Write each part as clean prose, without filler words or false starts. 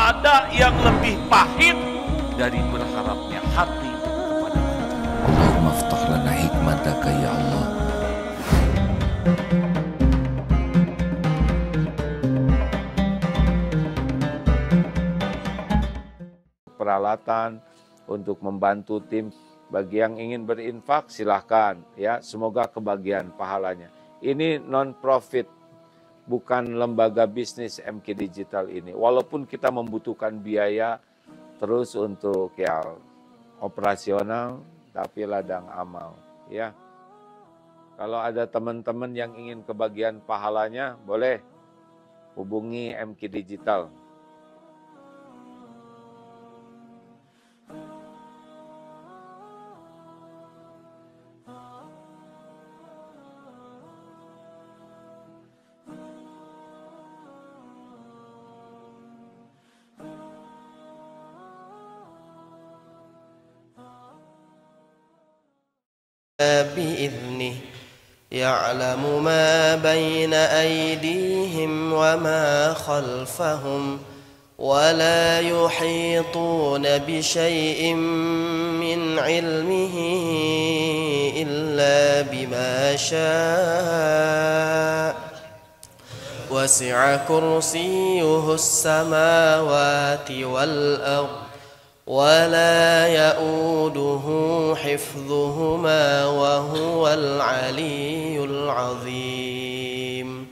ada yang lebih pahit dari berharapnya hati kepada Allah. Allahumma aftah lana hikmataka ya Allah. Peralatan untuk membantu tim. Bagi yang ingin berinfak silahkan ya, semoga kebagian pahalanya. Ini non-profit, bukan lembaga bisnis MK Digital ini. Walaupun kita membutuhkan biaya terus untuk ya operasional, tapi ladang amal ya. Kalau ada teman-teman yang ingin kebagian pahalanya, boleh hubungi MK Digital. بإذنه يعلم ما بين أيديهم وما خلفهم ولا يحيطون بشيء من علمه إلا بما شاء وسع كرسيه السماوات والأرض ولا يؤوده حفظهما وهو العلي العظيم.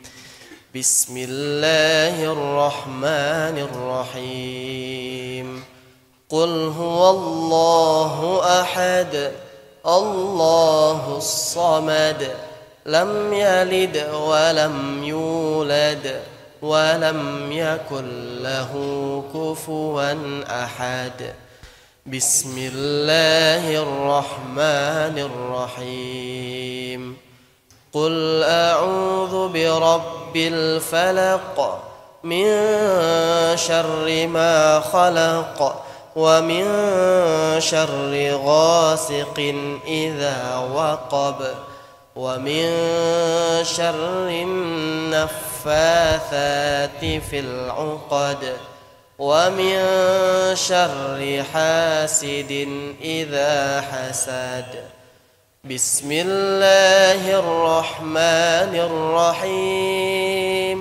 بسم الله الرحمن الرحيم. قل هو الله أحد الله الصمد لم يلد ولم يولد ولم يكن له كفوا أحد. بسم الله الرحمن الرحيم. قل أعوذ برب الفلق من شر ما خلق ومن شر غاسق إذا وقب ومن شر النفاثات في العقد ومن شر حاسد إذا حسد. بسم الله الرحمن الرحيم.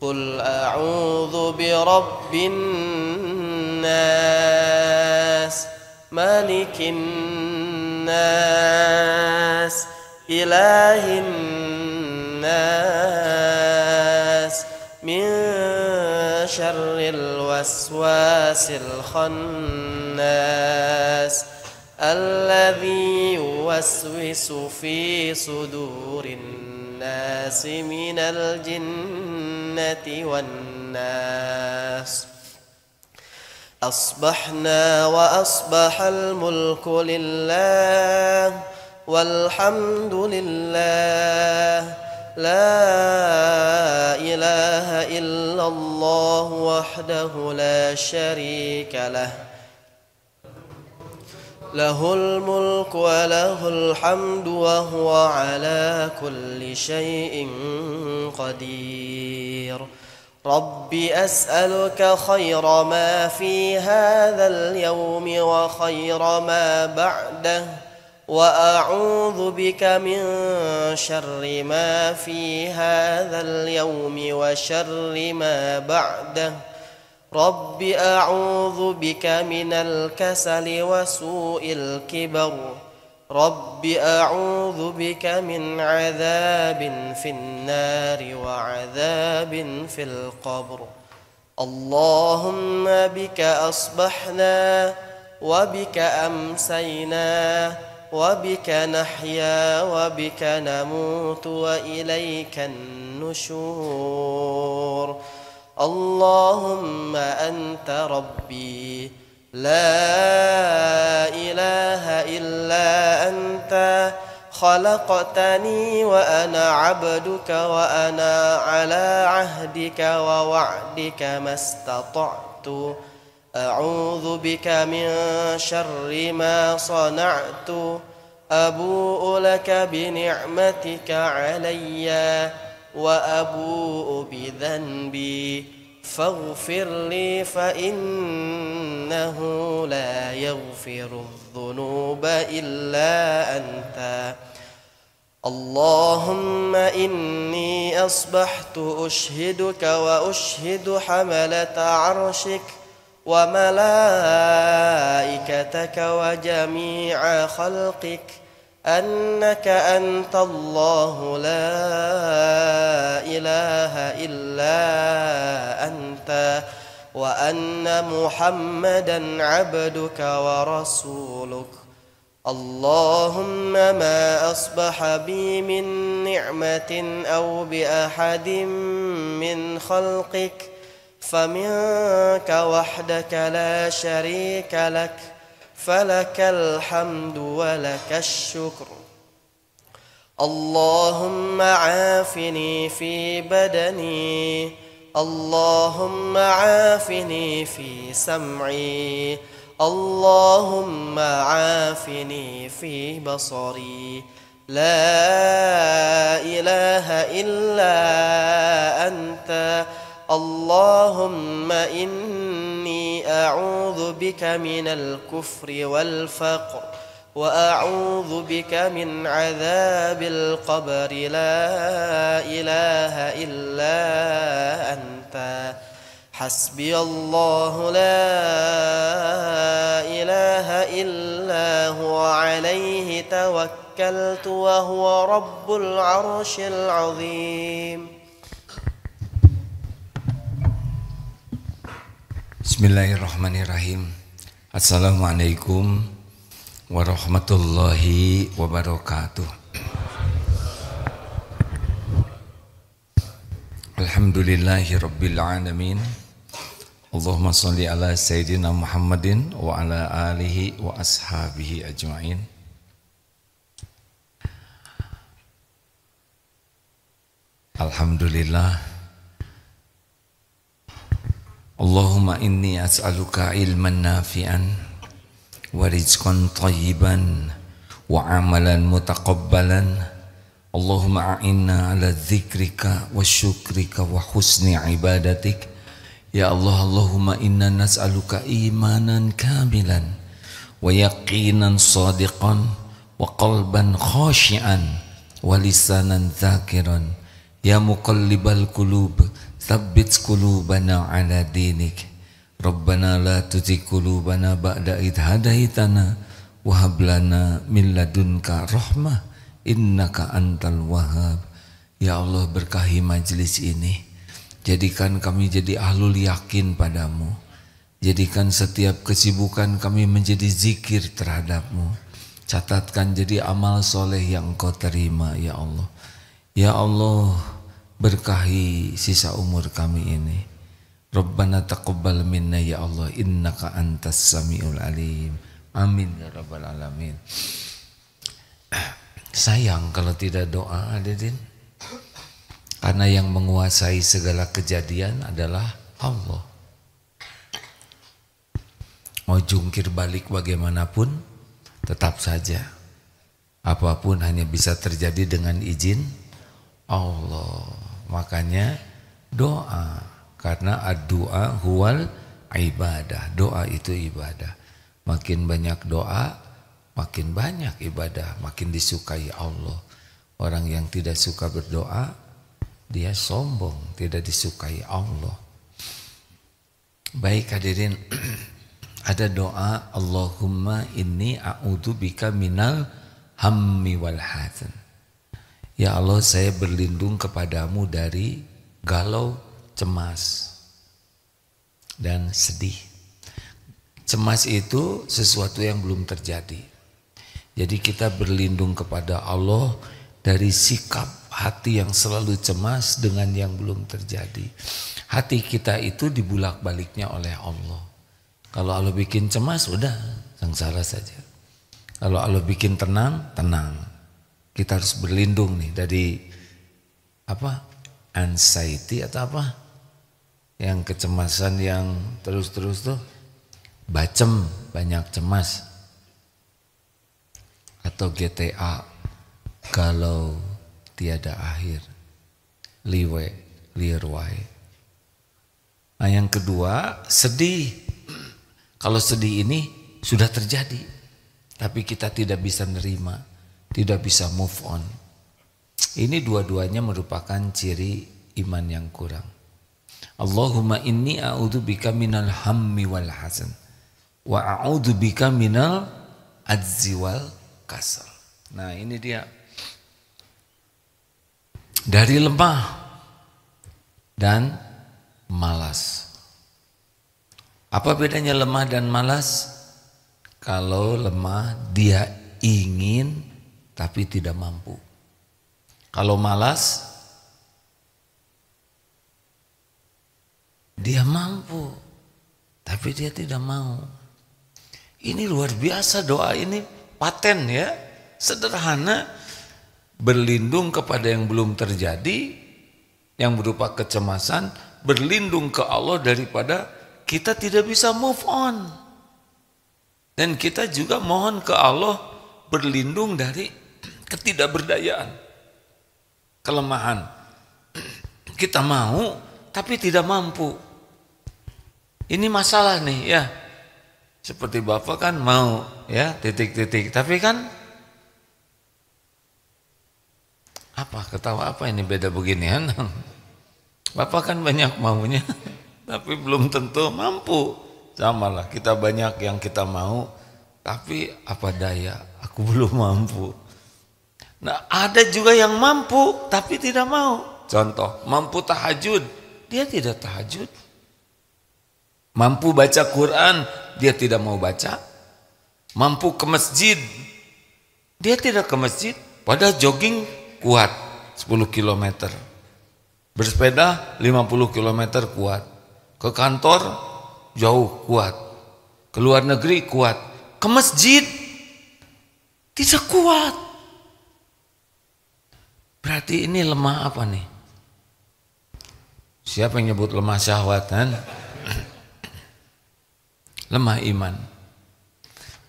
قل أعوذ برب الناس ملك الناس إله الناس من شر الوسواس الخناس الذي يوسوس في صدور الناس من الجنة والناس. أصبحنا وأصبح الملك لله والحمد لله لا إله إلا الله وحده لا شريك له له الملك وله الحمد وهو على كل شيء قدير. رب أسألك خير ما في هذا اليوم وخير ما بعده وأعوذ بك من شر ما في هذا اليوم وشر ما بعده. رب أعوذ بك من الكسل وسوء الكبر. رب أعوذ بك من عذاب في النار وعذاب في القبر. اللهم بك أصبحنا وبك أمسينا وبك نحيا وبك نموت وإليك النشور. اللهم أنت ربي لا إله إلا أنت خلقتني وأنا عبدك وأنا على عهدك ووعدك ما استطعت. أعوذ بك من شر ما صنعت. أبوء لك بنعمتك علي وأبوء بذنبي فاغفر لي فإنه لا يغفر الذنوب إلا أنت اللهم إني أصبحت أشهدك وأشهد حملة عرشك وملائكتك وجميع خلقك أنك أنت الله لا إله إلا أنت وأن محمدا عبدك ورسولك اللهم ما أصبح بي من نعمة أو بأحد من خلقك فمنك وحدك لا شريك لك فلك الحمد ولك الشكر اللهم عافني في بدني اللهم عافني في سمعي اللهم عافني في بصري لا إله إلا أنت اللهم إني أعوذ بك من الكفر والفقر وأعوذ بك من عذاب القبر لا إله إلا أنت حسبي الله لا إله إلا هو عليه توكلت وهو رب العرش العظيم. Bismillahirrahmanirrahim. Assalamualaikum warahmatullahi wabarakatuh. Alhamdulillahi rabbil alamin. Allahumma salli ala sayyidina Muhammadin wa ala alihi wa ashabihi ajma'in. Alhamdulillah. Allahumma inni as'aluka ilman nafi'an wa rizqan tayyiban wa amalan mutaqabbalan. Allahumma a'inna ala dzikrika wa syukrika wa husni ibadatik. Ya Allah, Allahumma inna nas'aluka imanan kamilan wa yaqinan sadiqan wa qalban khashi'an wa lisanan dzakiran. Ya muqallibal qulub tsabbit qulubana ala dinik. Rabbana la tuzigh qulubana ba'da idh hadaitana wa hab lana min ladunka rahmah innaka antal wahhab. Ya Allah, berkahi majlis ini. Jadikan kami jadi ahlul yakin padamu. Jadikan setiap kesibukan kami menjadi zikir terhadapmu. Catatkan jadi amal soleh yang Engkau terima, ya Allah. Ya Allah, berkahi sisa umur kami ini. Rabbana taqabbal minna ya Allah, innaka antas samiul alim. Amin ya rabbal alamin. Sayang kalau tidak doa, hadirin. Karena yang menguasai segala kejadian adalah Allah. Mau jungkir balik bagaimanapun, tetap saja apapun hanya bisa terjadi dengan izin Allah. Makanya doa, karena ad-du'a huwal ibadah. Doa itu ibadah. Makin banyak doa, makin banyak ibadah, makin disukai Allah. Orang yang tidak suka berdoa, dia sombong, tidak disukai Allah. Baik hadirin, ada doa Allahumma inni a'udzubika minal hammi wal hazan. Ya Allah, saya berlindung kepadamu dari galau, cemas, dan sedih. Cemas itu sesuatu yang belum terjadi. Jadi kita berlindung kepada Allah dari sikap hati yang selalu cemas dengan yang belum terjadi. Hati kita itu dibulak-baliknya oleh Allah. Kalau Allah bikin cemas, udah sengsara saja. Kalau Allah bikin tenang, tenang. Kita harus berlindung nih dari anxiety atau yang kecemasan yang terus-terus tuh, bacem, banyak cemas, atau GTA, galau tiada akhir, liwe, lirwai. Nah, yang kedua, sedih. Kalau sedih ini sudah terjadi, tapi kita tidak bisa nerima, tidak bisa move on. Ini dua-duanya merupakan ciri iman yang kurang. Allahumma inni a'udzubika minal hammi wal hazan wa a'udzubika minal ajzi wal kasal. Nah, ini dia. Dari lemah dan malas. Apa bedanya lemah dan malas? Kalau lemah dia ingin tapi tidak mampu. Kalau malas dia mampu tapi dia tidak mau. Ini luar biasa, doa ini paten ya, sederhana, berlindung kepada yang belum terjadi, yang berupa kecemasan, berlindung ke Allah daripada kita tidak bisa move on. Dan kita juga mohon ke Allah berlindung dari ketidakberdayaan, kelemahan. Kita mau tapi tidak mampu. Ini masalah nih ya. Seperti Bapak kan mau ya titik-titik, tapi kan apa, ketawa apa ini beda beginian? Bapak kan banyak maunya, tapi belum tentu mampu. Sama lah, kita banyak yang kita mau, tapi apa daya, aku belum mampu. Nah, ada juga yang mampu, tapi tidak mau. Contoh, mampu tahajud, dia tidak tahajud. Mampu baca Quran, dia tidak mau baca. Mampu ke masjid, dia tidak ke masjid. Padahal jogging kuat 10 km, bersepeda 50 km kuat, ke kantor jauh kuat, ke luar negeri kuat, ke masjid tidak kuat. Berarti ini lemah apa nih? Siapa yang nyebut lemah syahwat kan? Lemah iman.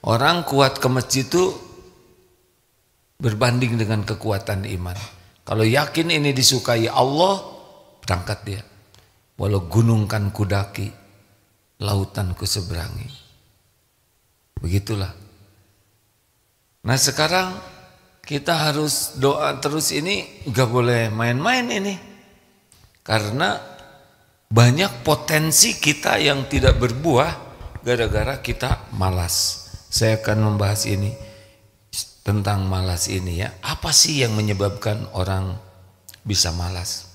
Orang kuat ke masjid itu berbanding dengan kekuatan iman. Kalau yakin ini disukai Allah, berangkat dia. Walau gunung kan kudaki, lautan kuseberangi. Begitulah. Nah, sekarang kita harus doa terus, ini gak boleh main-main ini. Karena banyak potensi kita yang tidak berbuah gara-gara kita malas. Saya akan membahas ini, tentang malas ini ya. Apa sih yang menyebabkan orang bisa malas?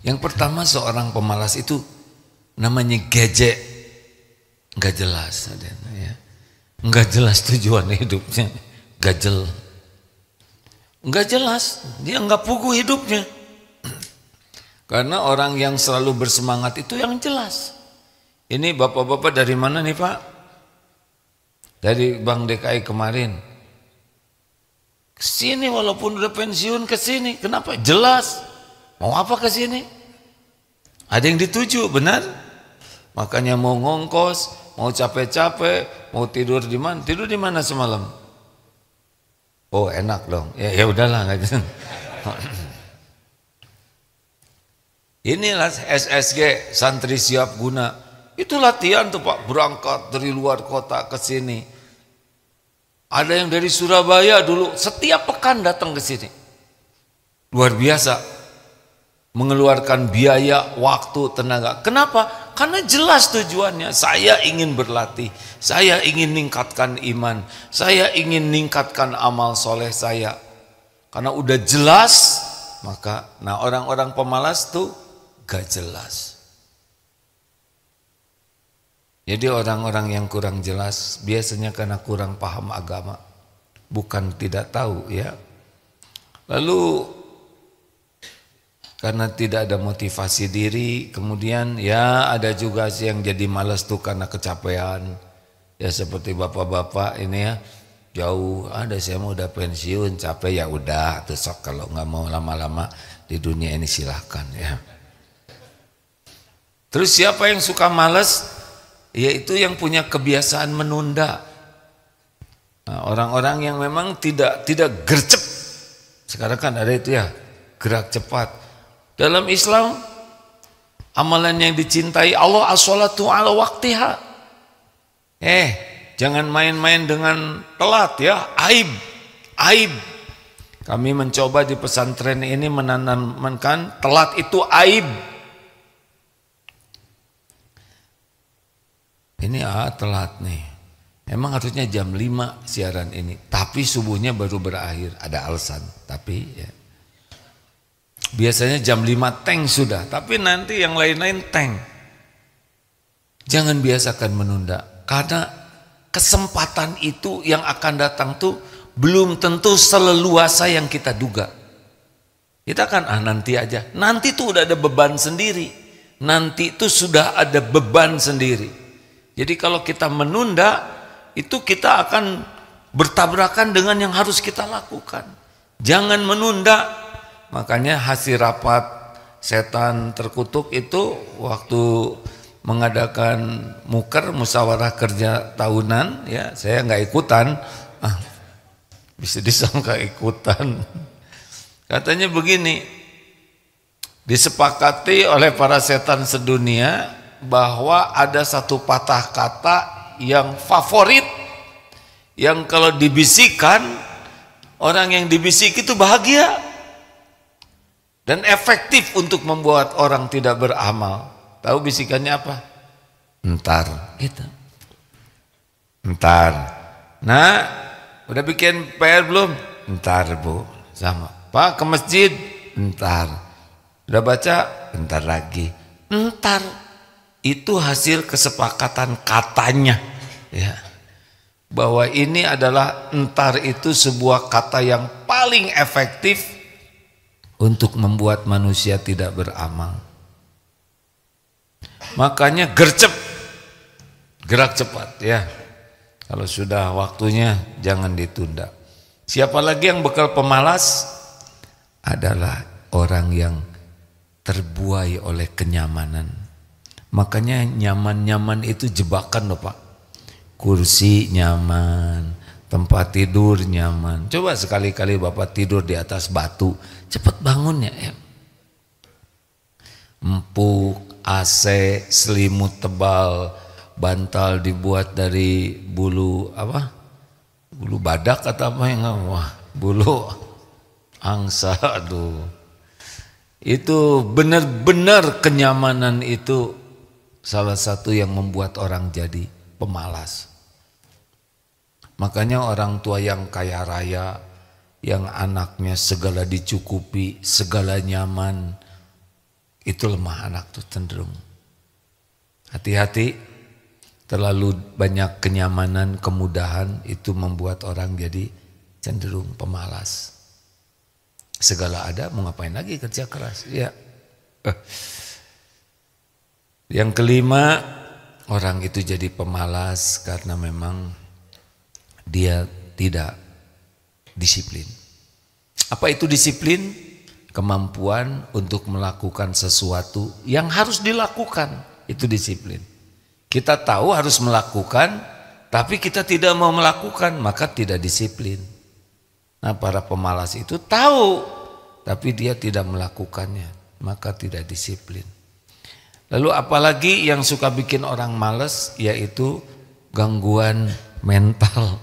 Yang pertama, seorang pemalas itu namanya gejek, nggak jelas, ya. Nggak jelas tujuan hidupnya, gajel, nggak jelas, dia nggak pugu hidupnya. Karena orang yang selalu bersemangat itu yang jelas. Ini bapak-bapak dari mana nih Pak? Dari Bank DKI kemarin. Kesini walaupun udah pensiun kesini. Kenapa? Jelas. Mau apa kesini? Ada yang dituju, benar? Makanya mau ngongkos, mau capek-capek, mau tidur di mana? Tidur di mana semalam? Oh enak dong. Ya udahlah. Inilah SSG, santri siap guna. Itu latihan tuh Pak, berangkat dari luar kota ke sini. Ada yang dari Surabaya dulu, setiap pekan datang ke sini. Luar biasa. Mengeluarkan biaya, waktu, tenaga. Kenapa? Karena jelas tujuannya. Saya ingin berlatih, saya ingin meningkatkan iman, saya ingin meningkatkan amal soleh saya. Karena udah jelas, maka orang-orang pemalas tuh gak jelas. Jadi orang-orang yang kurang jelas biasanya karena kurang paham agama, bukan tidak tahu ya. Lalu karena tidak ada motivasi diri, kemudian ya ada juga sih yang jadi malas tuh karena kecapean. Ya seperti bapak-bapak ini ya, jauh, ada saya mau udah pensiun, capek ya udah, tuh sok kalau nggak mau lama-lama di dunia ini silahkan ya. Terus siapa yang suka malas? Yaitu yang punya kebiasaan menunda. Nah, orang-orang yang memang tidak gercep. Sekarang kan ada itu ya, gerak cepat. Dalam Islam Amalan yang dicintai Allah as-sholatu ala waktiha. Jangan main-main dengan telat ya, aib. Kami mencoba di pesantren ini menanamkan telat itu aib. Ini telat nih. Emang harusnya jam 5 siaran ini, tapi subuhnya baru berakhir, ada alasan. Tapi ya, biasanya jam 5 tank sudah, tapi nanti yang lain-lain tank. Jangan biasakan menunda, karena kesempatan itu yang akan datang tuh belum tentu seleluasa yang kita duga. Kita kan nanti aja, nanti tuh udah ada beban sendiri, nanti tuh sudah ada beban sendiri. Jadi kalau kita menunda, itu kita akan bertabrakan dengan yang harus kita lakukan. Jangan menunda. Makanya hasil rapat setan terkutuk itu waktu mengadakan muker, musyawarah kerja tahunan, ya saya nggak ikutan. Bisa disangka ikutan. Katanya begini, disepakati oleh para setan sedunia bahwa ada satu patah kata yang favorit, yang kalau dibisikkan orang yang dibisik itu bahagia dan efektif untuk membuat orang tidak beramal. Tahu bisikannya apa? Entar gitu. Entar. Nah, udah bikin PR belum? Entar Bu. Sama. Pak ke masjid? Entar. Udah baca? Entar lagi. Entar. Itu hasil kesepakatan katanya, ya, bahwa ini adalah entar itu sebuah kata yang paling efektif untuk membuat manusia tidak beramal. Makanya gercep, gerak cepat ya. Kalau sudah waktunya jangan ditunda. Siapa lagi yang bekal pemalas? Adalah orang yang terbuai oleh kenyamanan. Makanya nyaman-nyaman itu jebakan loh Pak. Kursi nyaman, tempat tidur nyaman. Coba sekali-kali Bapak tidur di atas batu, cepat bangunnya ya. Empuk, AC, selimut tebal, bantal dibuat dari bulu apa? Bulu badak atau apa yang wah, bulu angsa, aduh. Itu benar-benar kenyamanan itu salah satu yang membuat orang jadi pemalas. Makanya orang tua yang kaya raya, yang anaknya segala dicukupi, segala nyaman, itu lemah anak tuh cenderung. Hati-hati, terlalu banyak kenyamanan, kemudahan itu membuat orang jadi cenderung pemalas. Segala ada, mau ngapain lagi kerja keras? Ya. Yang kelima, orang itu jadi pemalas karena memang dia tidak disiplin. Apa itu disiplin? Kemampuan untuk melakukan sesuatu yang harus dilakukan, itu disiplin. Kita tahu harus melakukan, tapi kita tidak mau melakukan, maka tidak disiplin. Nah, para pemalas itu tahu, tapi dia tidak melakukannya, maka tidak disiplin. Lalu apalagi yang suka bikin orang males, yaitu gangguan mental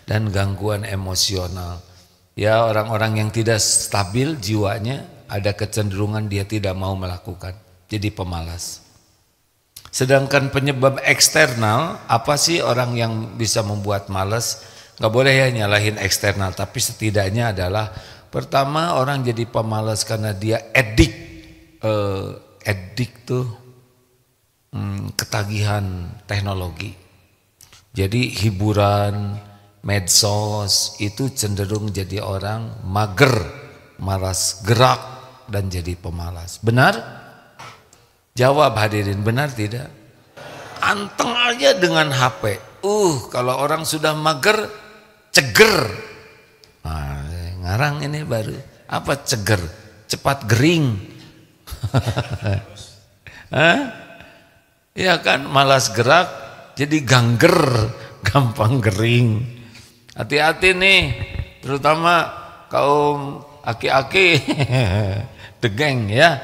dan gangguan emosional. Ya, orang-orang yang tidak stabil jiwanya, ada kecenderungan dia tidak mau melakukan, jadi pemalas. Sedangkan penyebab eksternal, apa sih orang yang bisa membuat malas? Gak boleh ya nyalahin eksternal, tapi setidaknya adalah pertama, orang jadi pemalas karena dia edik tuh ketagihan teknologi. Jadi hiburan, medsos itu cenderung jadi orang mager, malas gerak dan jadi pemalas. Benar? Jawab hadirin, benar tidak? Anteng aja dengan HP. Kalau orang sudah mager, ceger. Nah, ngarang ini baru. Apa ceger? Cepat gering. Ya kan, malas gerak jadi gangger, gampang gering. Hati-hati nih, terutama kaum aki-aki degeng ya.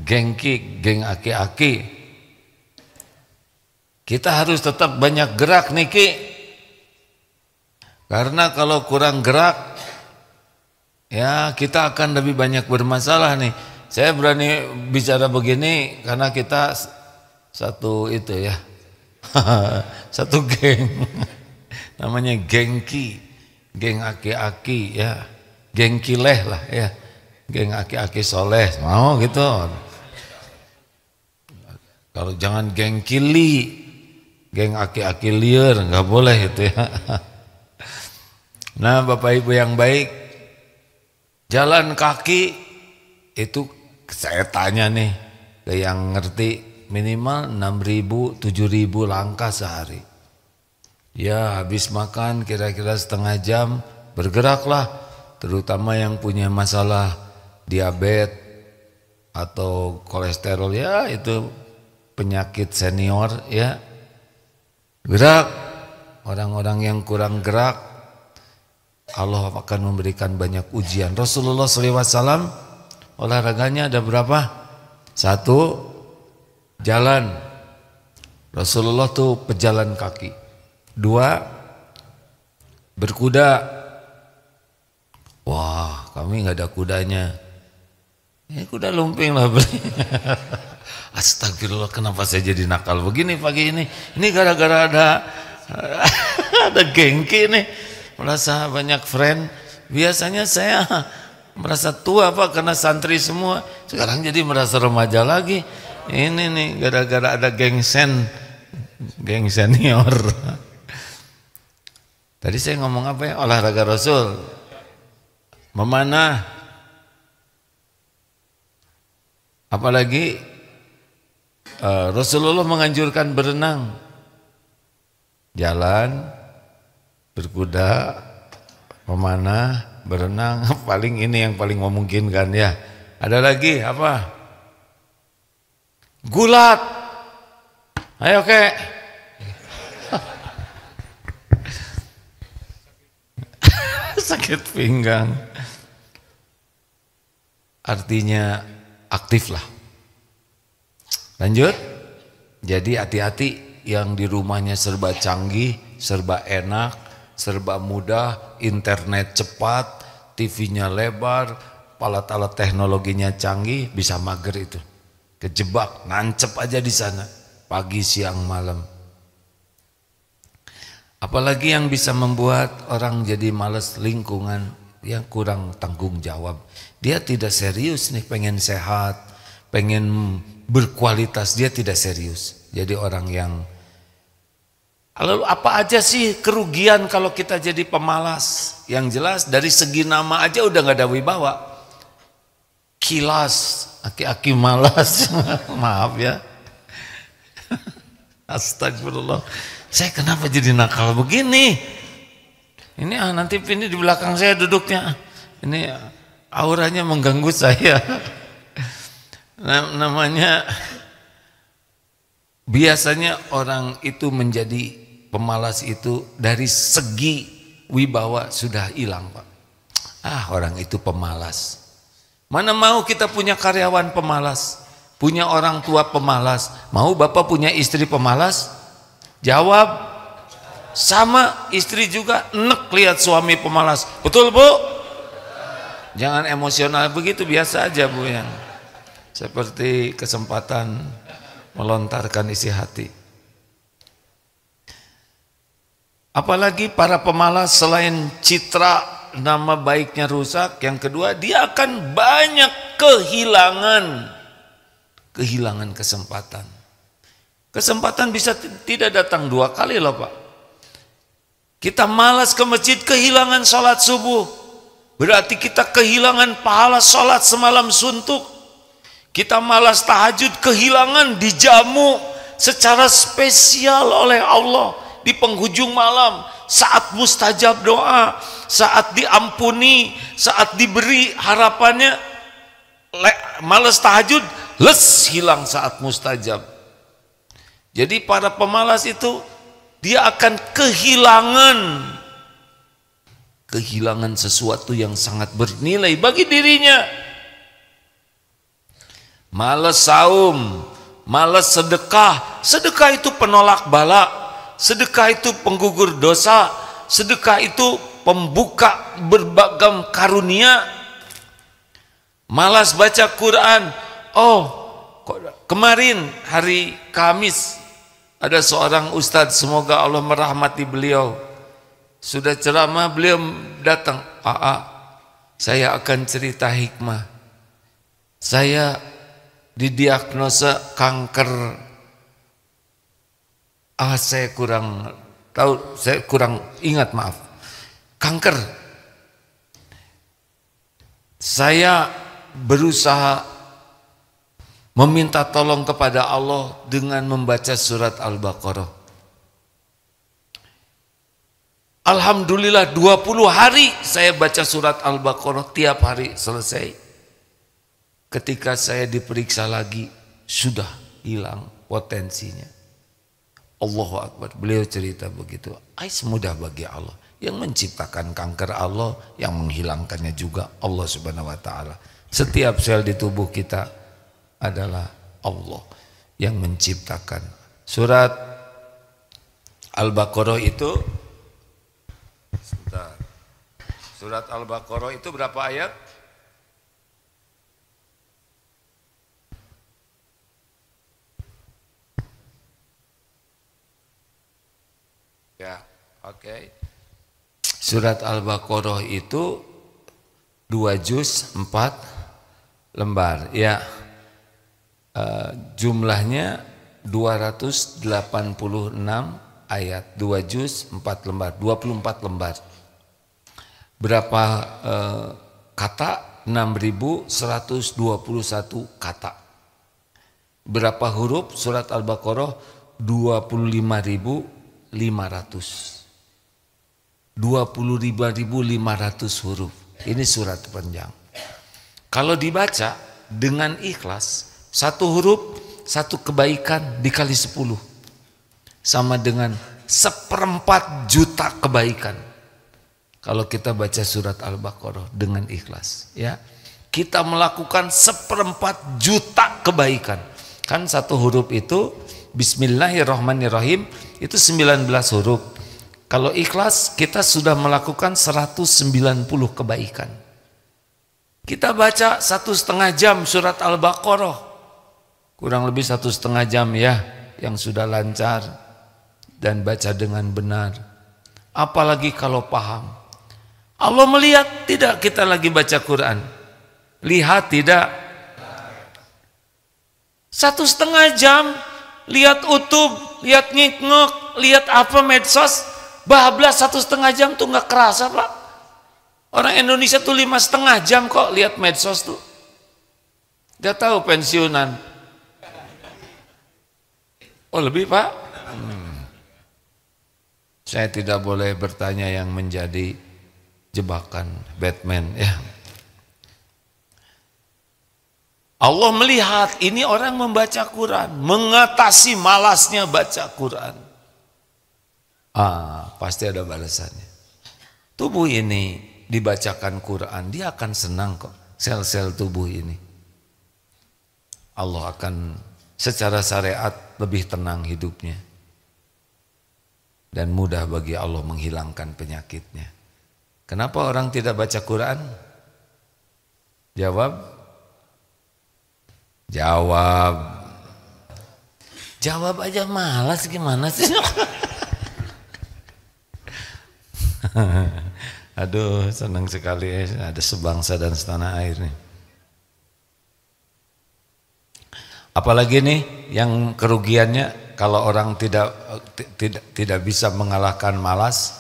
gengki, geng aki-aki. Kita harus tetap banyak gerak niki. Karena kalau kurang gerak, ya kita akan lebih banyak bermasalah nih. Saya berani bicara begini karena kita satu itu ya. Satu geng. Namanya gengki, geng aki-aki ya. Geng kileh lah ya. Geng aki-aki soleh, mau gitu. Kalau jangan geng kili, geng aki-aki liar, nggak boleh itu ya. Nah Bapak Ibu yang baik, jalan kaki itu saya tanya nih ke yang ngerti, minimal 6.000, 7.000 langkah sehari. Ya habis makan kira-kira setengah jam bergeraklah, terutama yang punya masalah diabetes atau kolesterol ya, itu penyakit senior ya. Gerak. Orang-orang yang kurang gerak, Allah akan memberikan banyak ujian. Rasulullah SAW olahraganya ada berapa? 1, jalan. Rasulullah tuh pejalan kaki. 2, berkuda. Wah, kami nggak ada kudanya. Ya kuda lumping lah beli. Astagfirullah, kenapa saya jadi nakal begini pagi ini? Ini gara-gara ada gengki nih. Merasa banyak friend. Biasanya saya merasa tua Pak karena santri semua. Sekarang jadi merasa remaja lagi. Ini nih gara-gara ada geng senior. Tadi saya ngomong apa ya? Olahraga Rasul. Memanah. Apalagi Rasulullah menganjurkan berenang, jalan, berkuda, memanah, berenang. Paling ini yang paling memungkinkan ya. Ada lagi apa? Gulat. Ayo kek. Sakit pinggang. Artinya aktiflah. Lanjut. Jadi hati-hati yang di rumahnya serba canggih, serba enak, serba mudah, internet cepat, TV-nya lebar, alat-alat teknologinya canggih, bisa mager itu. Kejebak, nancep aja di sana, pagi, siang, malam. Apalagi yang bisa membuat orang jadi malas, lingkungan yang kurang tanggung jawab. Dia tidak serius nih, pengen sehat, pengen berkualitas, dia tidak serius. Jadi orang yang, lalu apa aja sih kerugian kalau kita jadi pemalas? Yang jelas dari segi nama aja udah gak ada wibawa. Kilas, aki-aki malas. Maaf ya. Astagfirullah. Saya kenapa jadi nakal begini? Ini nanti ini di belakang saya duduknya. Ini auranya mengganggu saya. Namanya biasanya orang itu menjadi pemalas itu dari segi wibawa sudah hilang Pak. Orang itu pemalas. Mana mau kita punya karyawan pemalas, punya orang tua pemalas. Mau Bapak punya istri pemalas? Jawab sama. Istri juga enek lihat suami pemalas. Betul Bu? Jangan emosional begitu, biasa aja Bu yang seperti kesempatan melontarkan isi hati. Apalagi para pemalas, selain citra nama baiknya rusak, yang kedua dia akan banyak kehilangan kesempatan. Kesempatan bisa tidak datang 2 kali loh Pak. Kita malas ke masjid, kehilangan sholat subuh, berarti kita kehilangan pahala sholat semalam suntuk. Kita malas tahajud, kehilangan dijamu secara spesial oleh Allah di penghujung malam, saat mustajab doa, saat diampuni, saat diberi harapannya. Malas tahajud, hilang saat mustajab. Jadi para pemalas itu dia akan kehilangan sesuatu yang sangat bernilai bagi dirinya. malas saum, malas sedekah. Sedekah itu penolak bala, sedekah itu penggugur dosa, sedekah itu pembuka berbagai karunia. Malas baca Quran. Oh, kemarin hari Kamis ada seorang ustadz, semoga Allah merahmati beliau, sudah ceramah, beliau datang, saya akan cerita hikmah. Saya didiagnosa kanker. Saya kurang tahu, saya kurang ingat, maaf. Kanker. Saya berusaha meminta tolong kepada Allah dengan membaca surat Al-Baqarah. Alhamdulillah 20 hari saya baca surat Al-Baqarah, tiap hari selesai. Ketika saya diperiksa lagi, sudah hilang potensinya. Allahu Akbar. Beliau cerita begitu. Mudah bagi Allah. Yang menciptakan kanker Allah, yang menghilangkannya juga Allah Subhanahu wa taala. Setiap sel di tubuh kita adalah Allah yang menciptakan. Surat Al-Baqarah itu, surat Al-Baqarah itu berapa ayat? Ya, oke. Surat Al-Baqarah itu 2 juz 4 lembar. Ya, jumlahnya 286 ayat, 2 juz 4 lembar, 24 lembar. Berapa kata? 6.121 kata. Berapa huruf? Surat Al-Baqarah 25.500. 25.500 huruf. Ini surat panjang. Kalau dibaca dengan ikhlas, satu huruf, satu kebaikan dikali 10 sama dengan 1/4 juta kebaikan. Kalau kita baca surat Al-Baqarah dengan ikhlas, ya, kita melakukan 1/4 juta kebaikan. Kan satu huruf itu Bismillahirrahmanirrahim itu 19 huruf. Kalau ikhlas kita sudah melakukan 190 kebaikan. Kita baca 1,5 jam surat Al-Baqarah, kurang lebih 1,5 jam ya, yang sudah lancar dan baca dengan benar. Apalagi kalau paham. Allah melihat tidak kita lagi baca Quran? Lihat tidak? 1,5 jam lihat YouTube, lihat ngik-ngok, lihat apa medsos, bablas 1,5 jam tuh nggak kerasa, Pak. Orang Indonesia tuh 5,5 jam kok lihat medsos tuh. Gak tahu pensiunan. Oh lebih, Pak? Saya tidak boleh bertanya yang menjadi jebakan Batman, ya. Allah melihat ini orang membaca Quran, mengatasi malasnya baca Quran. Pasti ada balasannya. Tubuh ini dibacakan Quran, dia akan senang kok. Sel-sel tubuh ini, Allah akan secara syariat lebih tenang hidupnya. Dan mudah bagi Allah menghilangkan penyakitnya. Kenapa orang tidak baca Quran? Jawab. Jawab aja malas, gimana sih? Aduh, senang sekali ada sebangsa dan setanah air nih. Apalagi nih yang kerugiannya kalau orang tidak bisa mengalahkan malas.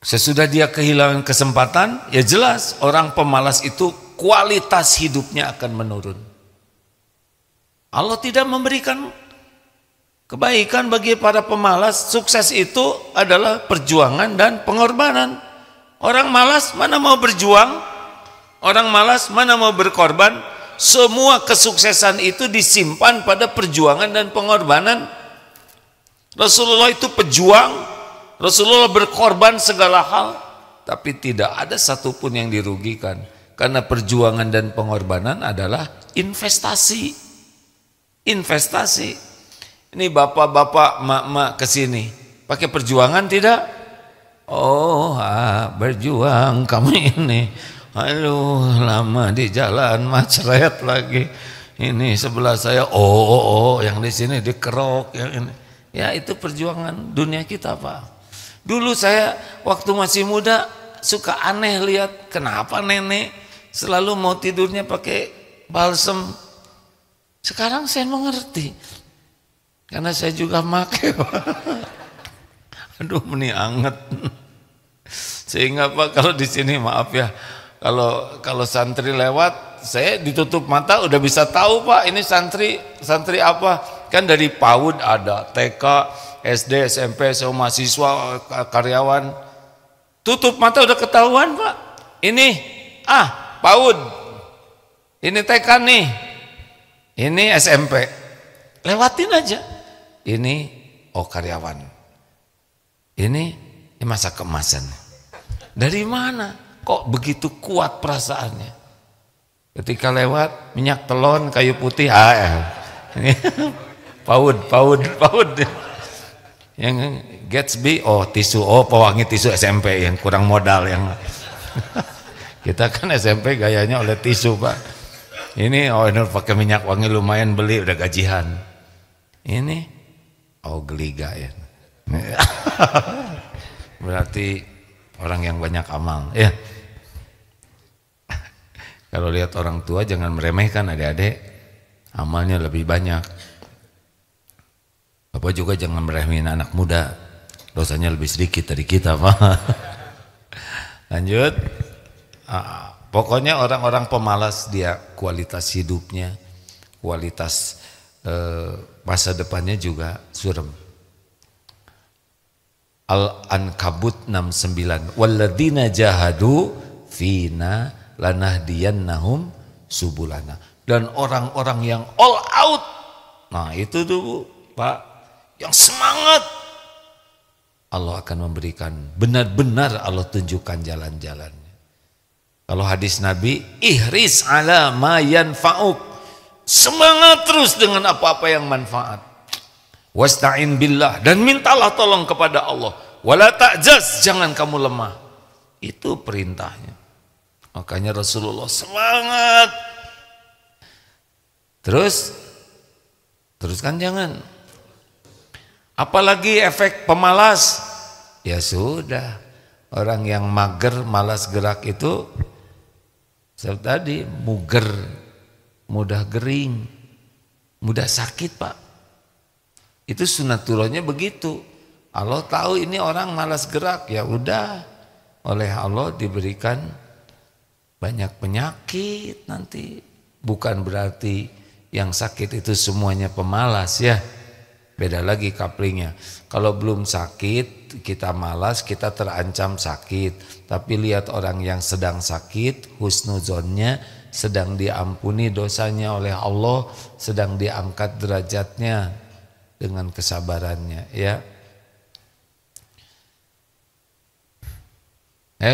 Sesudah dia kehilangan kesempatan, ya jelas orang pemalas itu kualitas hidupnya akan menurun. Allah tidak memberikan kebaikan bagi para pemalas. Sukses itu adalah perjuangan dan pengorbanan. Orang malas mana mau berjuang? Orang malas mana mau berkorban? Semua kesuksesan itu disimpan pada perjuangan dan pengorbanan. Rasulullah itu pejuang, Rasulullah berkorban segala hal, tapi tidak ada satupun yang dirugikan. Karena perjuangan dan pengorbanan adalah investasi. Investasi. Ini bapak-bapak, mak-mak kesini, pakai perjuangan tidak? Oh, berjuang kamu ini. Aduh, lama di jalan macet lagi. Ini sebelah saya, yang di sini dikerok, yang ini. Ya itu perjuangan dunia kita, Pak. Dulu saya waktu masih muda suka aneh lihat kenapa nenek selalu mau tidurnya pakai balsem. Sekarang saya mengerti. Karena saya juga make. Aduh, ini anget. Sehingga Pak kalau di sini maaf ya, kalau santri lewat, saya ditutup mata udah bisa tahu Pak, ini santri apa? Kan dari PAUD ada, TK, SD, SMP, semua mahasiswa, karyawan. Tutup mata udah ketahuan Pak. Ini PAUD. Ini TK nih. Ini SMP. Lewatin aja. Ini karyawan. Ini masa kemasan. Dari mana? Kok begitu kuat perasaannya? Ketika lewat minyak telon, kayu putih, PAUD. Yang Gatsby, tisu, pewangi tisu SMP yang kurang modal yang. Kita kan SMP gayanya oleh tisu Pak. Ini ini pakai minyak wangi lumayan beli udah gajian. Ini geliga ya. Berarti orang yang banyak amal ya. Kalau lihat orang tua jangan meremehkan adik-adik, amalnya lebih banyak. Bapak juga jangan meremehin anak muda, dosanya lebih sedikit dari kita Pak. Lanjut. Pokoknya orang-orang pemalas dia kualitas hidupnya, kualitas masa depannya juga suram. Al-Ankabut 69, walladzina jahadu fina lanahdiyannahum subulana. Dan orang-orang yang all out, nah itu dulu Pak, yang semangat, Allah akan memberikan, benar-benar Allah tunjukkan jalan-jalannya. Kalau hadis Nabi, ihris ala ma yanfa'uk, semangat terus dengan apa-apa yang manfaat. Wasta'in billah, dan mintalah tolong kepada Allah. Wala ta'jaz, jangan kamu lemah. Itu perintahnya. Makanya Rasulullah semangat. Teruskan jangan. Apalagi efek pemalas. Ya sudah, orang yang mager, malas gerak itu seperti tadi, muger, mudah gering, mudah sakit Pak. Itu sunatullahnya begitu. Allah tahu ini orang malas gerak, ya udah, oleh Allah diberikan banyak penyakit nanti. Bukan berarti yang sakit itu semuanya pemalas ya. Beda lagi kaplingnya. Kalau belum sakit kita malas, kita terancam sakit. Tapi lihat orang yang sedang sakit, husnuzonnya sedang diampuni dosanya oleh Allah, sedang diangkat derajatnya dengan kesabarannya ya.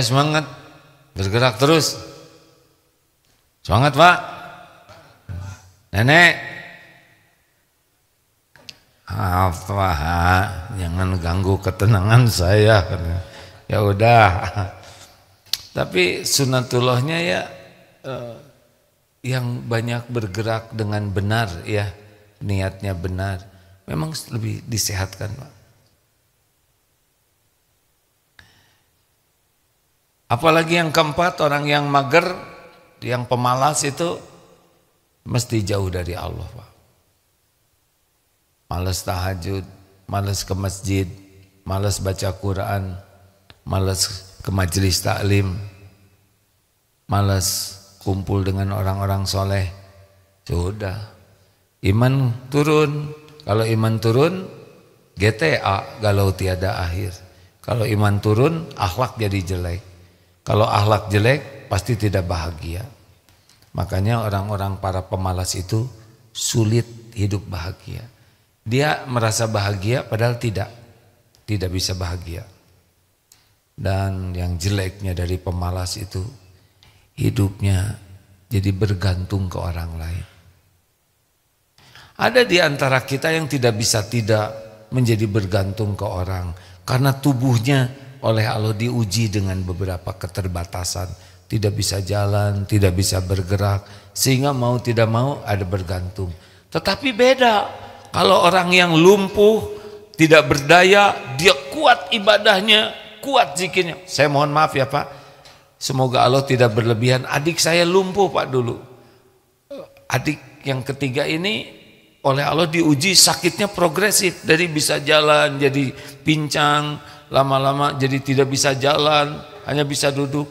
Semangat, bergerak terus. Semangat Pak. Nenek, jangan ganggu ketenangan saya. Ya udah. Tapi sunatullahnya ya, yang banyak bergerak dengan benar ya, niatnya benar, memang lebih disehatkan Pak. Apalagi yang keempat, orang yang mager, yang pemalas itu mesti jauh dari Allah Pak. Malas tahajud, malas ke masjid, malas baca Quran, malas ke majelis taklim, malas kumpul dengan orang-orang soleh. Sudah, iman turun. Kalau iman turun, GTA galau tiada akhir. Kalau iman turun, akhlak jadi jelek. Kalau akhlak jelek, pasti tidak bahagia. Makanya orang-orang para pemalas itu sulit hidup bahagia. Dia merasa bahagia padahal tidak bisa bahagia. Dan yang jeleknya dari pemalas itu, hidupnya jadi bergantung ke orang lain. Ada di antara kita yang tidak bisa tidak menjadi bergantung ke orang karena tubuhnya oleh Allah diuji dengan beberapa keterbatasan, tidak bisa jalan, tidak bisa bergerak, sehingga mau tidak mau ada bergantung. Tetapi beda kalau orang yang lumpuh, tidak berdaya, dia kuat ibadahnya, kuat zikirnya. Saya mohon maaf ya Pak, semoga Allah tidak berlebihan. Adik saya lumpuh Pak dulu. Adik yang ketiga ini oleh Allah diuji sakitnya progresif, dari bisa jalan jadi pincang, lama-lama jadi tidak bisa jalan, hanya bisa duduk.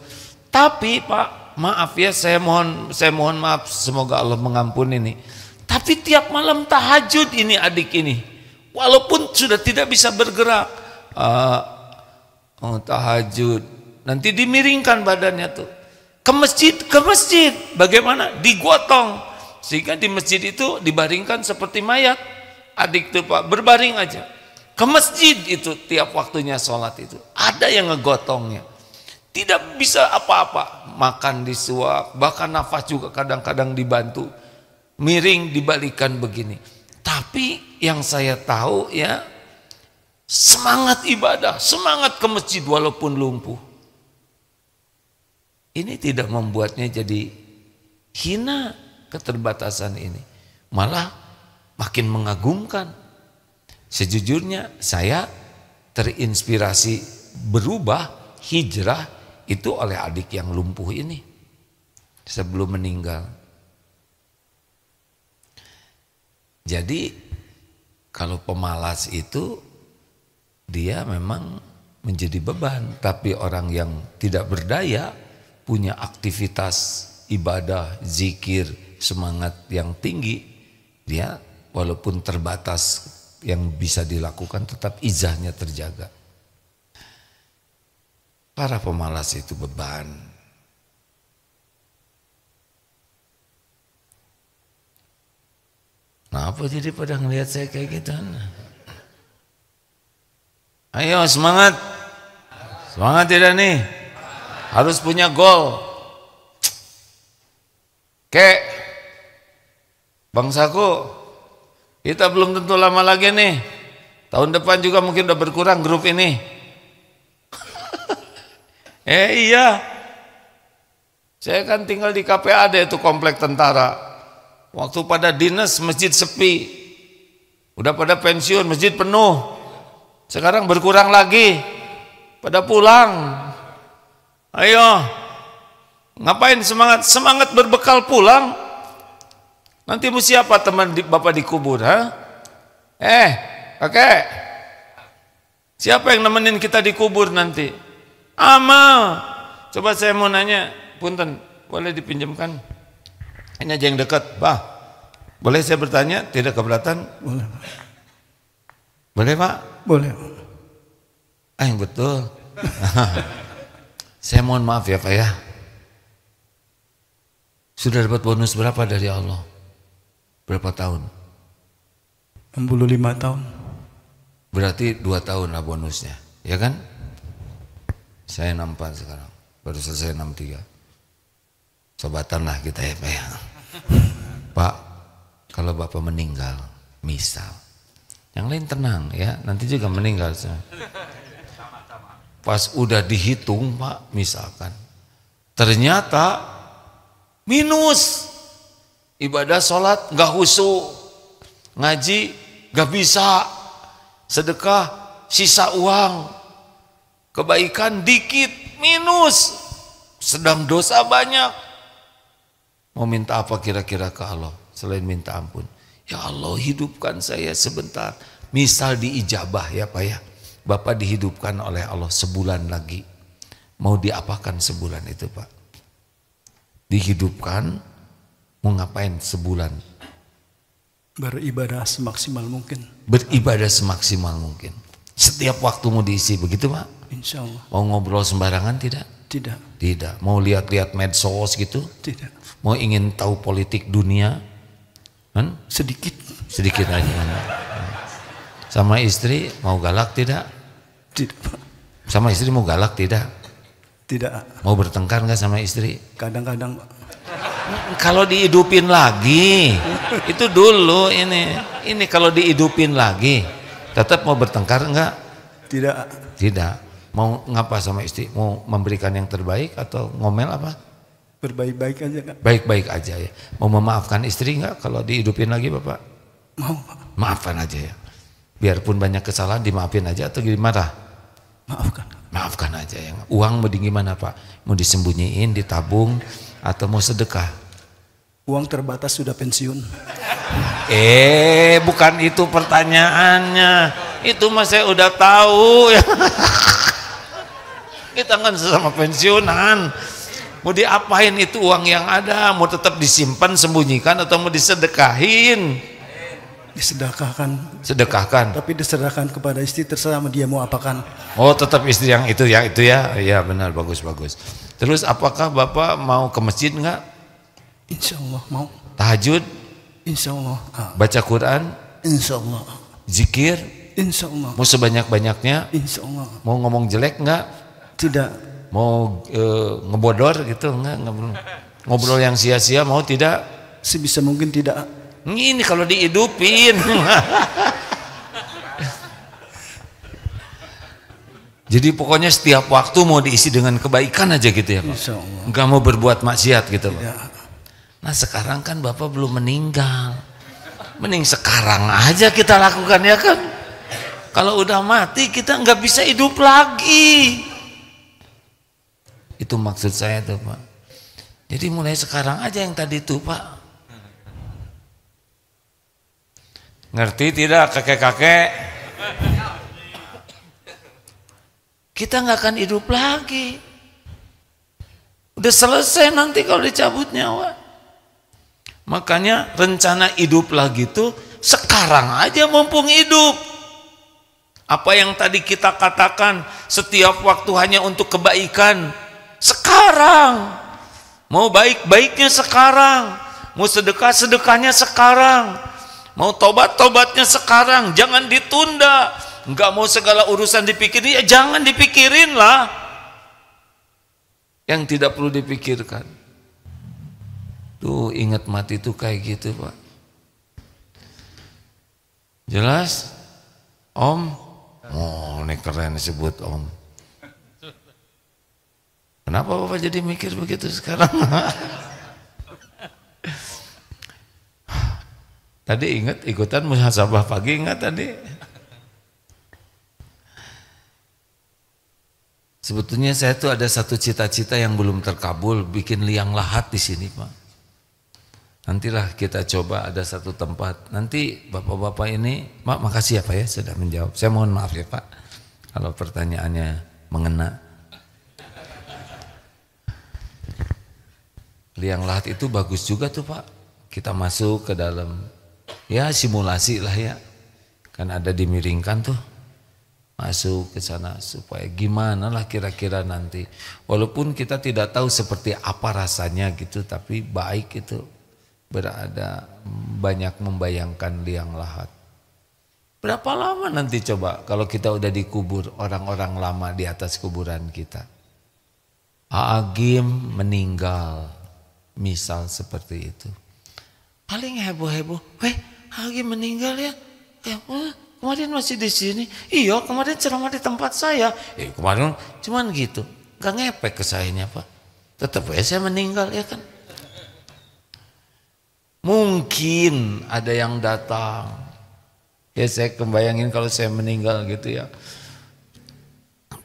Tapi Pak, maaf ya, saya mohon maaf, semoga Allah mengampuni ini. Tapi tiap malam tahajud ini adik ini, walaupun sudah tidak bisa bergerak, tahajud, nanti dimiringkan badannya tuh ke masjid, bagaimana? Digotong. Sehingga di masjid itu dibaringkan seperti mayat. Adik tuh Pak berbaring aja. Ke masjid itu tiap waktunya sholat itu ada yang ngegotongnya. Tidak bisa apa-apa, makan disuap, bahkan nafas juga kadang-kadang dibantu. Miring dibalikan begini. Tapi yang saya tahu ya, semangat ibadah, semangat ke masjid walaupun lumpuh. Ini tidak membuatnya jadi hina. Keterbatasan ini malah makin mengagumkan. Sejujurnya saya terinspirasi berubah hijrah itu oleh adik yang lumpuh ini sebelum meninggal. Jadi kalau pemalas itu dia memang menjadi beban, tapi orang yang tidak berdaya punya aktivitas ibadah, zikir, semangat yang tinggi, dia walaupun terbatas yang bisa dilakukan tetap izahnya terjaga. Para pemalas itu beban. Nah, apa jadi pada ngelihat saya kayak gitu? Ayo semangat. Semangat tidak nih? Harus punya goal. Bangsaku, kita belum tentu lama lagi nih. Tahun depan juga mungkin udah berkurang grup ini. Iya. Saya kan tinggal di KPAD itu komplek tentara. Waktu pada dinas masjid sepi. Udah pada pensiun masjid penuh. Sekarang berkurang lagi. Pada pulang. Ayo. Ngapain semangat? Semangat berbekal pulang. Nanti mau siapa teman bapak dikubur? Kakek, siapa yang nemenin kita dikubur nanti? Amal. Coba saya mau nanya, punten, boleh dipinjamkan? Ini aja yang dekat, Pak. Boleh saya bertanya? Tidak keberatan? Boleh. Boleh Pak? Boleh. Yang betul. Saya mohon maaf ya Pak ya. Sudah dapat bonus berapa dari Allah? Berapa tahun? 65 tahun. Berarti 2 tahun lah bonusnya, ya kan? Saya 64 sekarang, baru selesai 63. Sobatan lah kita ya Pak ya. Pak, kalau Bapak meninggal, misal, yang lain tenang ya, nanti juga meninggal. Pas udah dihitung Pak, misalkan, ternyata minus. Ibadah sholat gak khusyuk, ngaji gak bisa, sedekah sisa uang, kebaikan dikit, minus, sedang dosa banyak. Mau minta apa kira-kira ke Allah selain minta ampun? Ya Allah, hidupkan saya sebentar. Misal diijabah ya Pak ya, Bapak dihidupkan oleh Allah sebulan lagi. Mau diapakan sebulan itu Pak? Dihidupkan. Mau ngapain sebulan? Beribadah semaksimal mungkin. Beribadah semaksimal mungkin. Setiap waktu mau diisi begitu Pak? Insya Allah. Mau ngobrol sembarangan tidak? Tidak. Tidak. Mau lihat-lihat medsos gitu? Tidak. Mau ingin tahu politik dunia? Kan? Sedikit. Sedikit aja. Sama istri mau galak tidak? Tidak Pak. Sama istri mau galak tidak? Tidak. Mau bertengkar nggak sama istri? Kadang-kadang Pak. Kalau dihidupin lagi, itu dulu ini kalau dihidupin lagi, tetap mau bertengkar nggak? Tidak. Tidak. Mau ngapa sama istri? Mau memberikan yang terbaik atau ngomel apa? Berbaik-baik aja Kak. Baik-baik aja ya. Mau memaafkan istri nggak kalau dihidupin lagi Bapak? Mau Pak. Maafkan aja ya. Biarpun banyak kesalahan dimaafin aja atau gimana? Maafkan. Maafkan aja ya. Uang mau gimana Pak? Mau disembunyiin, ditabung atau mau sedekah? Uang terbatas sudah pensiun. Bukan itu pertanyaannya. Itu mah saya udah tahu ya. Kita kan sesama pensiunan. Mau diapain itu uang yang ada? Mau tetap disimpan, sembunyikan atau mau disedekahin? Disedekahkan. Sedekahkan. Tapi disedekahkan kepada istri, terserah dia mau apakan. Oh, tetap istri yang itu ya. Iya benar, bagus. Terus apakah Bapak mau ke masjid enggak? Insya Allah mau. Tahajud? Insya Allah. Baca Quran? Insya Allah. Zikir? Insya Allah. Mau sebanyak-banyaknya? Insya Allah. Mau ngomong jelek enggak? Tidak. Mau ngebodor gitu enggak? Ngobrol yang sia-sia mau tidak? Sebisa mungkin tidak. Ini kalau dihidupin. Jadi pokoknya setiap waktu mau diisi dengan kebaikan aja gitu ya Pak? Insya Allah. Enggak mau berbuat maksiat gitu Pak? Ya. Nah sekarang kan Bapak belum meninggal. Mending sekarang aja kita lakukan ya kan? Kalau udah mati kita nggak bisa hidup lagi. Itu maksud saya tuh Pak. Jadi mulai sekarang aja yang tadi tuh Pak. Ngerti tidak kakek-kakek? Kita nggak akan hidup lagi. Udah selesai nanti kalau dicabut nyawa. Makanya rencana hidup lagi tuh sekarang aja mumpung hidup. Apa yang tadi kita katakan setiap waktu hanya untuk kebaikan. Sekarang. Mau baik-baiknya sekarang. Mau sedekah-sedekahnya sekarang. Mau tobat-tobatnya sekarang. Jangan ditunda. Enggak mau segala urusan dipikirin, ya jangan dipikirin lah. Yang tidak perlu dipikirkan. Tuh ingat mati tuh kayak gitu Pak. Jelas? Om? Oh ini keren disebut Om. Kenapa Bapak jadi mikir begitu sekarang? Tadi ingat ikutan muhasabah pagi ingat tadi? Sebetulnya saya tuh ada satu cita-cita yang belum terkabul, bikin liang lahat di sini Pak. Nantilah kita coba ada satu tempat. Nanti bapak-bapak ini, makasih ya Pak ya sudah menjawab. Saya mohon maaf ya Pak kalau pertanyaannya mengena. Liang lahat itu bagus juga tuh Pak. Kita masuk ke dalam, ya simulasi lah ya. Kan ada dimiringkan tuh. Masuk ke sana supaya gimana lah kira-kira nanti. Walaupun kita tidak tahu seperti apa rasanya gitu, tapi baik itu. Berada banyak membayangkan liang lahat. Berapa lama nanti coba kalau kita udah dikubur orang-orang lama di atas kuburan kita? Agim meninggal, misal seperti itu. Paling heboh-heboh, Agim meninggal ya? Kemarin masih di sini. Iya, kemarin ceramah di tempat saya. Kemarin cuman gitu, gak ngepek ke sayanya Pak. Tetap aja saya meninggal ya kan? Mungkin ada yang datang. Ya saya kebayangin kalau saya meninggal gitu ya.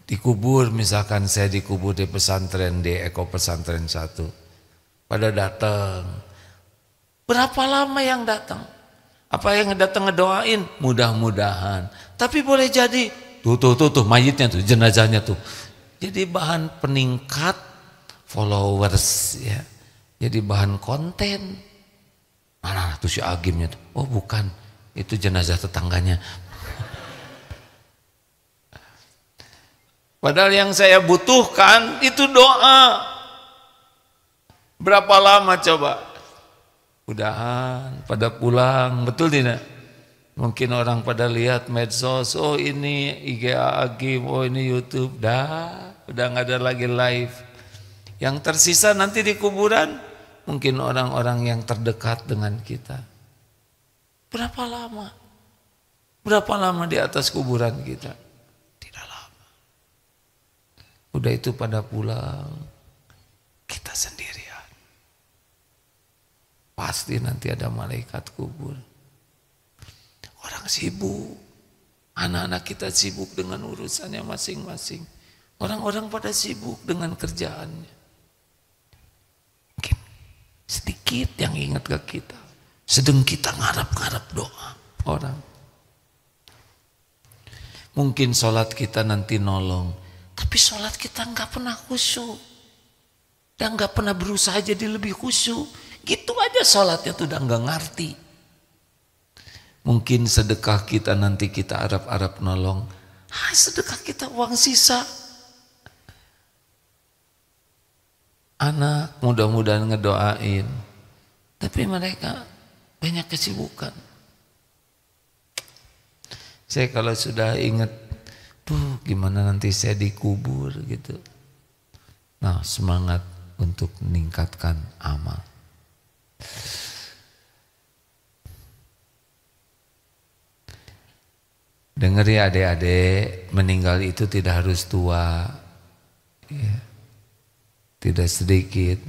Dikubur misalkan saya dikubur di pesantren di Eko Pesantren 1. Pada datang. Berapa lama yang datang? Apa yang datang ngedoain? Mudah-mudahan. Tapi boleh jadi tuh mayitnya tuh, jenazahnya tuh. Jadi bahan peningkat followers ya. Jadi bahan konten. Mana tuh si Agimnya tuh? Oh bukan, itu jenazah tetangganya. Padahal yang saya butuhkan itu doa. Berapa lama coba? Udahan, pada pulang, betul tidak? Mungkin orang pada lihat medsos, oh ini IG Agim, oh ini YouTube, dah. udah nggak ada lagi live. Yang tersisa nanti di kuburan mungkin orang-orang yang terdekat dengan kita. Berapa lama? Berapa lama di atas kuburan kita? Tidak lama. Udah itu pada pulang, kita sendirian. Pasti nanti ada malaikat kubur. Orang sibuk, anak-anak kita sibuk dengan urusannya masing-masing. Orang-orang pada sibuk dengan kerjaannya. Mungkin sedikit yang ingat ke kita. Sedang kita ngarap-ngarap doa orang. Mungkin sholat kita nanti nolong, tapi sholat kita nggak pernah khusyuk. Dan nggak pernah berusaha jadi lebih khusyuk. Gitu aja sholatnya tuh udah nggak ngerti. Mungkin sedekah kita nanti kita arap-arap nolong. Sedekah kita uang sisa. Anak mudah-mudahan ngedoain. Tapi mereka banyak kesibukan. Saya kalau sudah ingat, gimana nanti saya dikubur gitu. Nah, semangat untuk meningkatkan amal. Dengar ya adik-adik, meninggal itu tidak harus tua, ya. Tidak sedikit.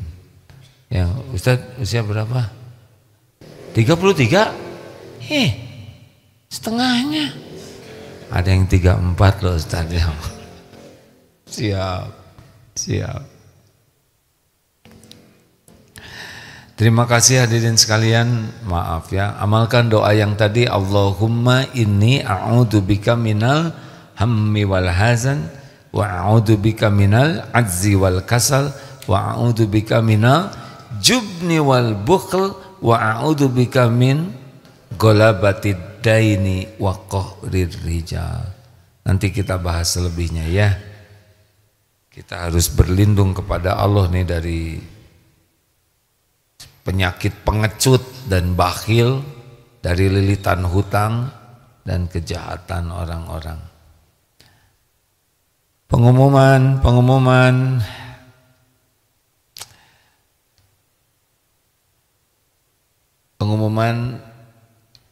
Yang Ustadz usia berapa? 33? Setengahnya. Ada yang 34 loh Ustadz. Siap. Terima kasih hadirin sekalian. Maaf ya, amalkan doa yang tadi. Allahumma inni a'udzubika minal hammi wal hazan wa a'udzubika minal ajzi wal kasal wa a'udzubika minal jubni wal bukhl wa a'udzubika min golabatid daini wa qahrir rijal. Nanti kita bahas selebihnya ya. Kita harus berlindung kepada Allah nih dari penyakit pengecut dan bakhil, dari lilitan hutang dan kejahatan orang-orang. Pengumuman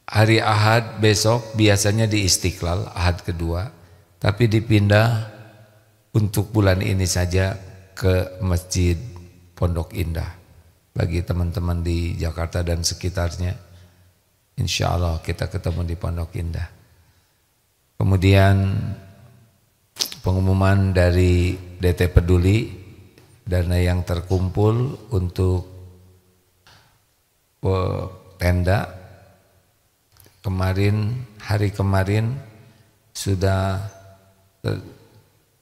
hari Ahad besok biasanya di Istiqlal, Ahad kedua, tapi dipindah untuk bulan ini saja ke Masjid Pondok Indah. Bagi teman-teman di Jakarta dan sekitarnya, insya Allah kita ketemu di Pondok Indah. Kemudian pengumuman dari DT Peduli, dana yang terkumpul untuk tenda hari kemarin sudah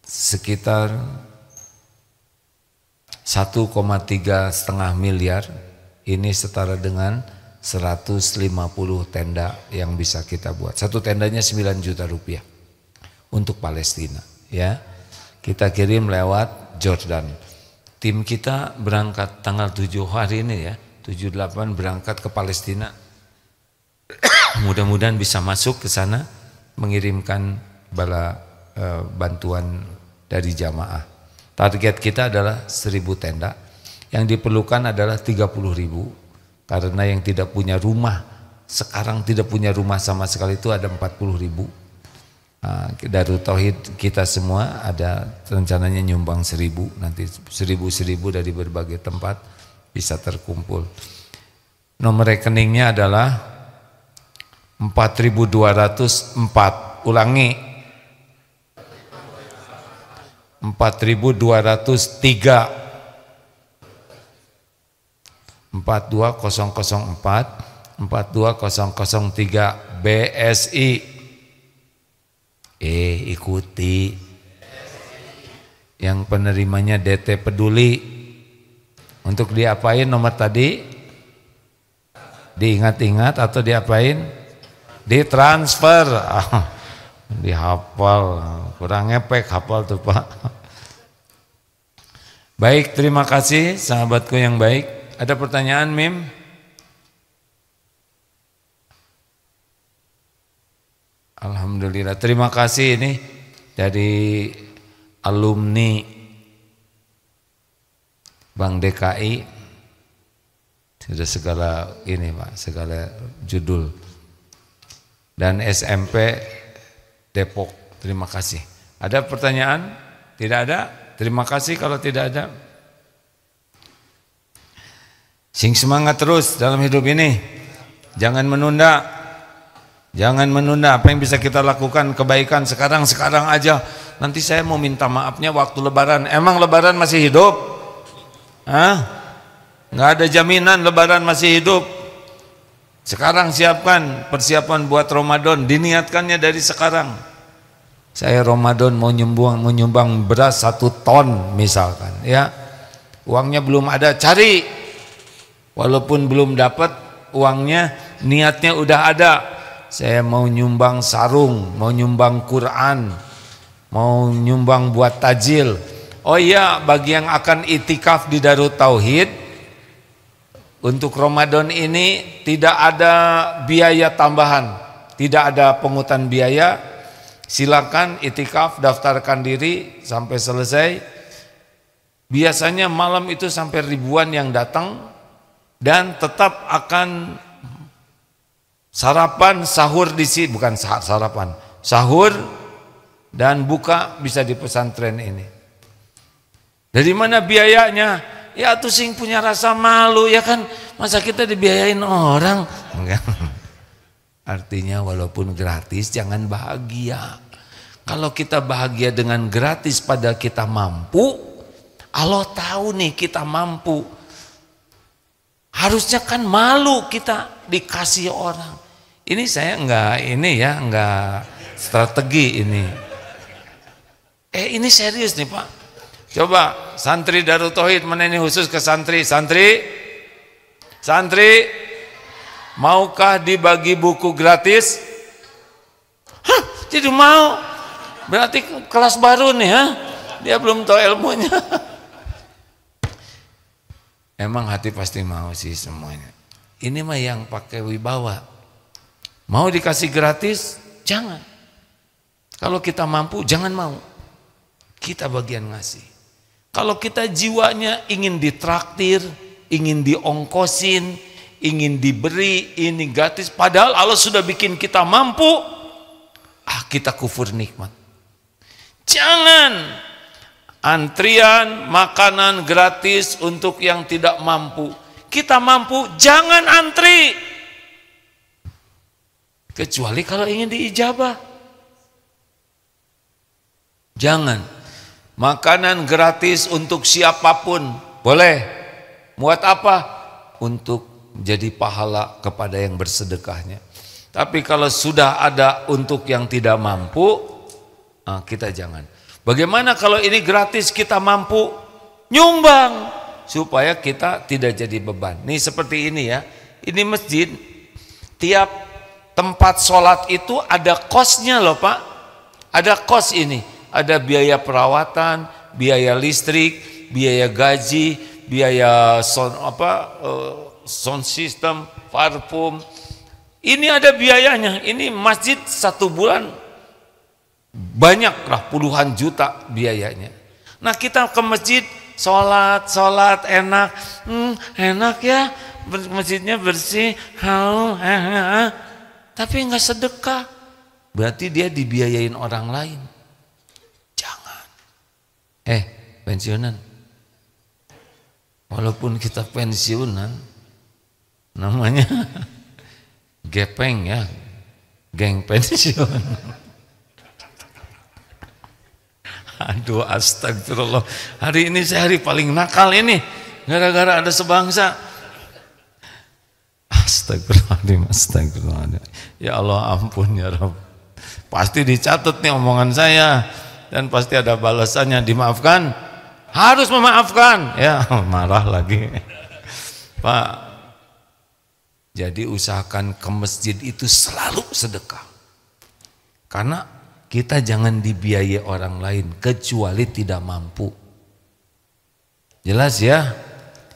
sekitar 1,3 miliar. Ini setara dengan 150 tenda yang bisa kita buat. Satu tendanya 9 juta rupiah untuk Palestina ya. Kita kirim lewat Jordan. Tim kita berangkat tanggal 7 hari ini ya, 7-8 berangkat ke Palestina. Mudah-mudahan bisa masuk ke sana mengirimkan bantuan dari jamaah. Target kita adalah 1.000 tenda. Yang diperlukan adalah 30.000 karena yang tidak punya rumah sekarang tidak punya rumah sama sekali itu ada 40.000. Darut Tauhid kita semua ada rencananya nyumbang 1.000, nanti 1.000 dari berbagai tempat bisa terkumpul. Nomor rekeningnya adalah 4.204. Ulangi, 4.203. 42004 42003 BSI. Ikuti. Yang penerimanya DT Peduli. Untuk diapain nomor tadi? Diingat-ingat atau diapain? Ditransfer. Dihafal. Kurang ngepek hafal tuh Pak. Baik, terima kasih sahabatku yang baik. Ada pertanyaan Mim? Alhamdulillah, terima kasih ini dari alumni Bank DKI, sudah segala ini Pak, segala judul. Dan SMP Depok, terima kasih. Ada pertanyaan? Tidak ada? Terima kasih kalau tidak ada. Sing semangat terus dalam hidup ini. Jangan menunda. Jangan menunda apa yang bisa kita lakukan kebaikan sekarang aja. Nanti saya mau minta maafnya waktu lebaran. Emang lebaran masih hidup? Hah? Nggak ada jaminan lebaran masih hidup. Sekarang siapkan persiapan buat Ramadan, diniatkannya dari sekarang. Saya Ramadan mau nyumbang beras 1 ton misalkan, ya. Uangnya belum ada, cari. Walaupun belum dapat uangnya, niatnya udah ada. Saya mau nyumbang sarung, mau nyumbang Quran, mau nyumbang buat tajil. Oh iya, bagi yang akan itikaf di Darut Tauhid, untuk Ramadan ini tidak ada biaya tambahan, tidak ada pungutan biaya. Silakan itikaf, daftarkan diri sampai selesai. Biasanya malam itu sampai ribuan yang datang, dan tetap akan sarapan, sahur di sini, bukan sarapan, sahur dan buka bisa di pesantren ini. Dari mana biayanya? Ya tuh sing punya rasa malu ya kan, masa kita dibiayain orang? Enggak. Artinya walaupun gratis jangan bahagia. Kalau kita bahagia dengan gratis pada kita mampu, Allah tahu nih kita mampu. Harusnya kan malu kita dikasih orang. Ini saya enggak strategi ini. Ini serius nih Pak. Coba santri Darut Tauhid, mana ini khusus ke santri. Santri, maukah dibagi buku gratis? Hah, tidak mau. Berarti kelas baru nih, ha? Dia belum tahu ilmunya. Emang hati pasti mau sih semuanya. Ini mah yang pakai wibawa. Mau dikasih gratis? Jangan. Kalau kita mampu, jangan mau. Kita bagian ngasih. Kalau kita jiwanya ingin ditraktir, ingin diongkosin, ingin diberi, ini gratis, padahal Allah sudah bikin kita mampu, kita kufur nikmat. Jangan antrian makanan gratis untuk yang tidak mampu. Kita mampu, jangan antri. Kecuali kalau ingin diijabah. Jangan. Makanan gratis untuk siapapun, boleh. Buat apa? Untuk jadi pahala kepada yang bersedekahnya. Tapi kalau sudah ada untuk yang tidak mampu, kita jangan. Bagaimana kalau ini gratis kita mampu? Nyumbang supaya kita tidak jadi beban. Nih seperti ini ya. Ini masjid, tiap tempat sholat itu ada kosnya loh Pak. Ada kos ini. Ada biaya perawatan, biaya listrik, biaya gaji, biaya sound system, parfum. Ini ada biayanya. Ini masjid 1 bulan banyaklah puluhan juta biayanya. Nah kita ke masjid sholat enak, enak ya, masjidnya bersih, tapi nggak sedekah. Berarti dia dibiayain orang lain. Jangan. Pensiunan. Walaupun kita pensiunan, namanya gepeng ya, geng pensiun. Aduh astagfirullah. Hari ini saya hari paling nakal ini. Gara-gara ada sebangsa. Astagfirullahaladzim. Ya Allah ampun ya Rabb. Pasti dicatat nih omongan saya. Dan pasti ada balasannya. Dimaafkan. Harus memaafkan. Ya marah lagi. Pak. Jadi usahakan ke masjid itu selalu sedekah. Karena kita jangan dibiayai orang lain kecuali tidak mampu. Jelas ya?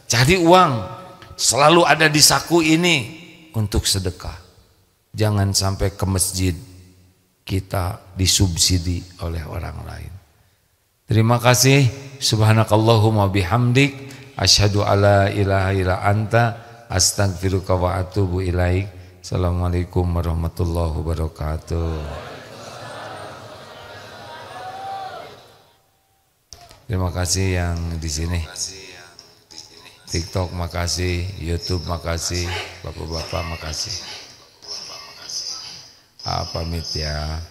Cari uang selalu ada di saku ini untuk sedekah. Jangan sampai ke masjid kita disubsidi oleh orang lain. Terima kasih. Subhanakallahumma bihamdik Asyhadu alla ilaha illa anta astaghfiruka wa atubu ilaik. Assalamualaikum warahmatullahi wabarakatuh. Terima kasih yang di sini. TikTok makasih, YouTube makasih, bapak-bapak makasih. Pamit ya.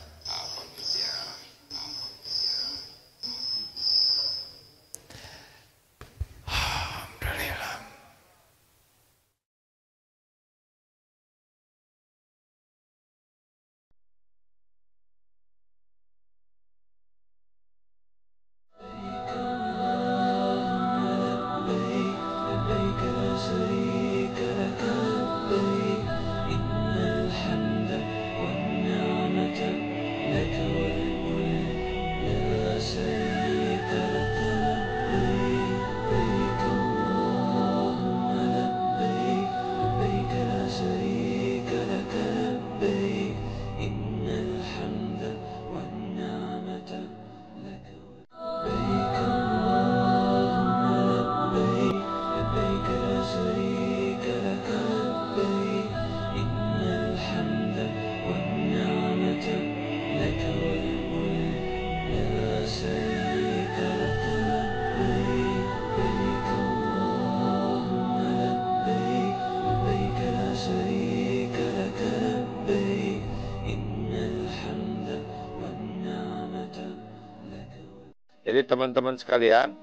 Jadi teman-teman sekalian,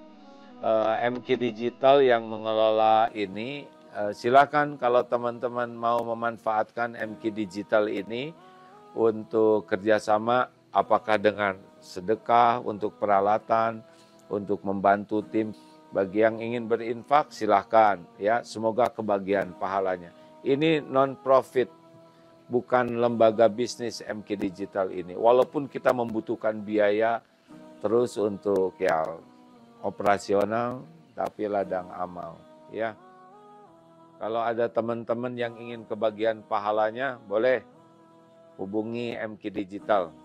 MQ Digital yang mengelola ini, silakan kalau teman-teman mau memanfaatkan MQ Digital ini untuk kerjasama, apakah dengan sedekah, untuk peralatan, untuk membantu tim. Bagi yang ingin berinfak, silahkan ya. Semoga kebagian pahalanya. Ini non-profit, bukan lembaga bisnis MQ Digital ini. Walaupun kita membutuhkan biaya terus untuk ya operasional, tapi ladang amal ya. Kalau ada teman-teman yang ingin kebagian pahalanya, boleh hubungi MQ Digital.